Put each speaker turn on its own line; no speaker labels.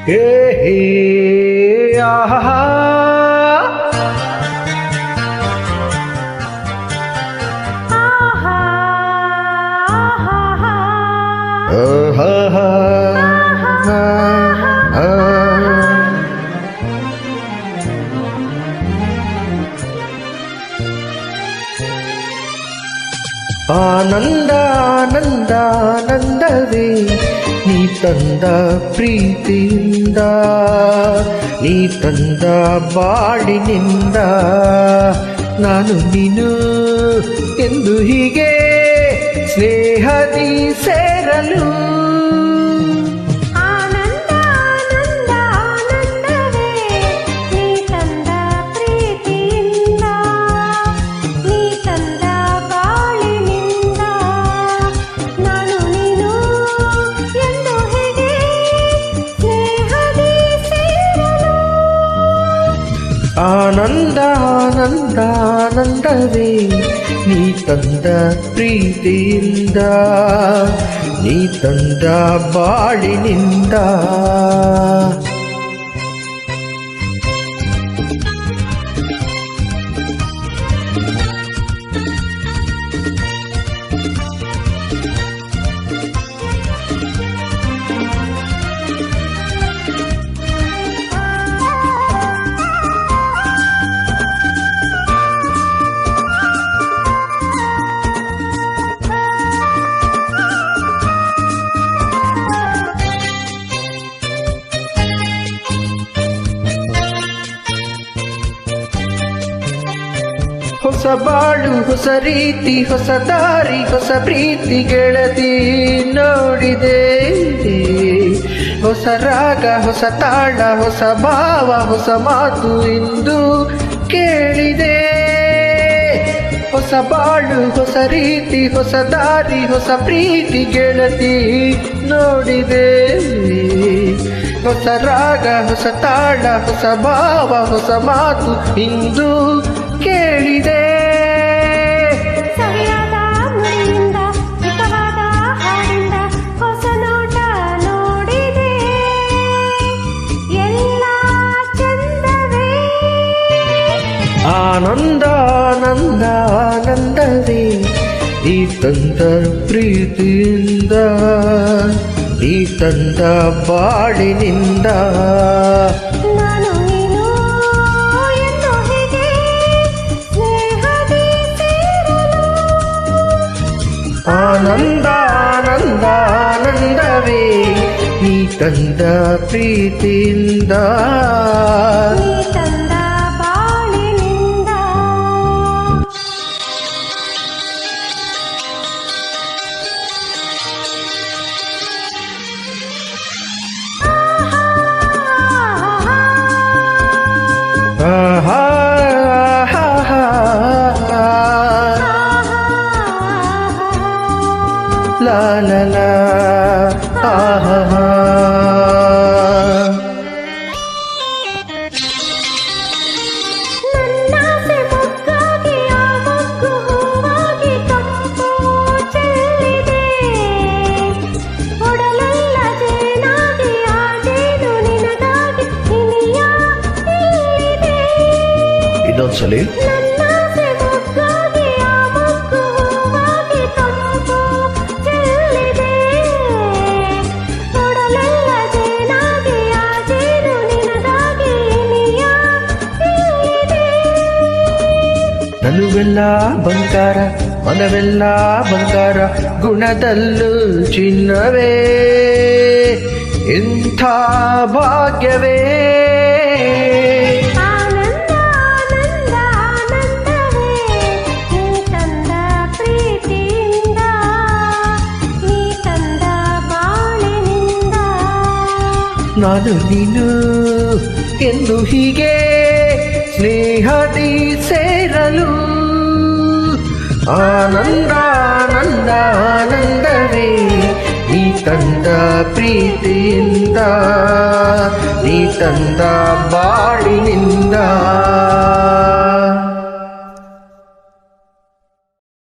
ಹೇ ಹೇ ಆಹಾ ಆನಂದ ಆನಂದ ಆನಂದವೇ ನೀ ತಂದ ಪ್ರೀತಿಯಿಂದ ನೀ ತಂದ ಬಾಳಿನಿಂದ ನಾನು ನೀನು ಎಂದು ಹೀಗೆ ಸ್ನೇಹದಿ ಸೇರಲು ಆನಂದ ಆನಂದ ಆನಂದವೇ ನೀ ತಂದ ಪ್ರೀತಿಯಿಂದ ನೀ ತಂದ ಬಾಳಿನಿಂದ ಹೊಸ ಬಾಳು ಹೊಸ ರೀತಿ ಹೊಸ ದಾರಿ ಹೊಸ ಪ್ರೀತಿ ಗೆಳತಿ ನೋಡಿದೆ ಹೊಸ ರಾಗ ಹೊಸ ತಾಳ ಹೊಸ ಭಾವ ಹೊಸ ಮಾತು ಇಂದು ಕೇಳಿದೆ ಹೊಸ ಬಾಳು ಹೊಸ ರೀತಿ ಹೊಸ ದಾರಿ ಹೊಸ ಪ್ರೀತಿ ಗೆಳತಿ ನೋಡಿದೆ ಹೊಸ ರಾಗ ಹೊಸ ತಾಳ ಹೊಸ ಭಾವ ಹೊಸ ಮಾತು ಇಂದು ಕೇಳಿದೆ
ಸರಿಯಾದ ನುಡಿಯಿಂದ ಹಿತವಾದ ಹಾಡಿಂದ ಹೊಸ ನೋಟ ನೋಡಿದೆ ಎಲ್ಲ ಚಂದವೇ
ಆನಂದ ಆನಂದ ಆನಂದವೇ ಈ ತಂದ ಪ್ರೀತಿಯಿಂದ ಈ ತಂದ ಬಾಳಿನಿಂದ ಆನಂದ ಆನಂದ ಆನಂದವೇ ನೀ ತಂದ ಪ್ರೀತಿಯಿಂದ
ನೀ ತಂದ ಬಾಳಿನಿಂದ
ಆಹಾ la la la ah ah
ನನ್ನಾಸೆ ಮೊಗ್ಗಾಗಿ ಆ ಮೊಗ್ಗು ಹೂವಾಗಿ ತಂಪು ಚೆಲ್ಲಿದೆ ಒಡಲೆಲ್ಲ ಜೇನಾಗಿ ಆ ಜೇನು ನಿನಗಾಗಿ ಇನಿಯ ಇಲ್ಲಿದೆ
ಇನ್ನೊಂದ್ಸಲಿ
ನನ್ನಾಸೆ ಮೊಗ್ಗಾಗಿ ಆ ಮೊಗ್ಗು ಹೂವಾಗಿ ತಂಪು ಚೆಲ್ಲಿದೆ ಒಡಲೆಲ್ಲ ಜೇನಾಗಿ ಆ ಜೇನು ನಿನಗಾಗಿ ಇನಿಯ ಇಲ್ಲಿದೆ
ನನುವೆಲ್ಲ ಬಂಗಾರ ಮನವೆಲ್ಲ ಬಂಗಾರ ಗುಣದಲ್ಲೂ ಚಿನ್ನವೇ ಇಂಥ ಭಾಗ್ಯವೇ
ಆನಂದ ಆನಂದ ಆನಂದವೇ ನೀ ತಂದ ಪ್ರೀತಿಯಿಂದ ನೀ ತಂದ ಬಾಳಿನಿಂದ
ನಾನು ನೀನು ಎಂದು ಹೀಗೆ ಸ್ನೇಹದಿ ಸೇರಲು ಆನಂದ ಆನಂದ ಆನಂದವೇ ನೀ ತಂದ ಪ್ರೀತಿಯಿಂದ ನೀ ತಂದ ಬಾಳಿನಿಂದ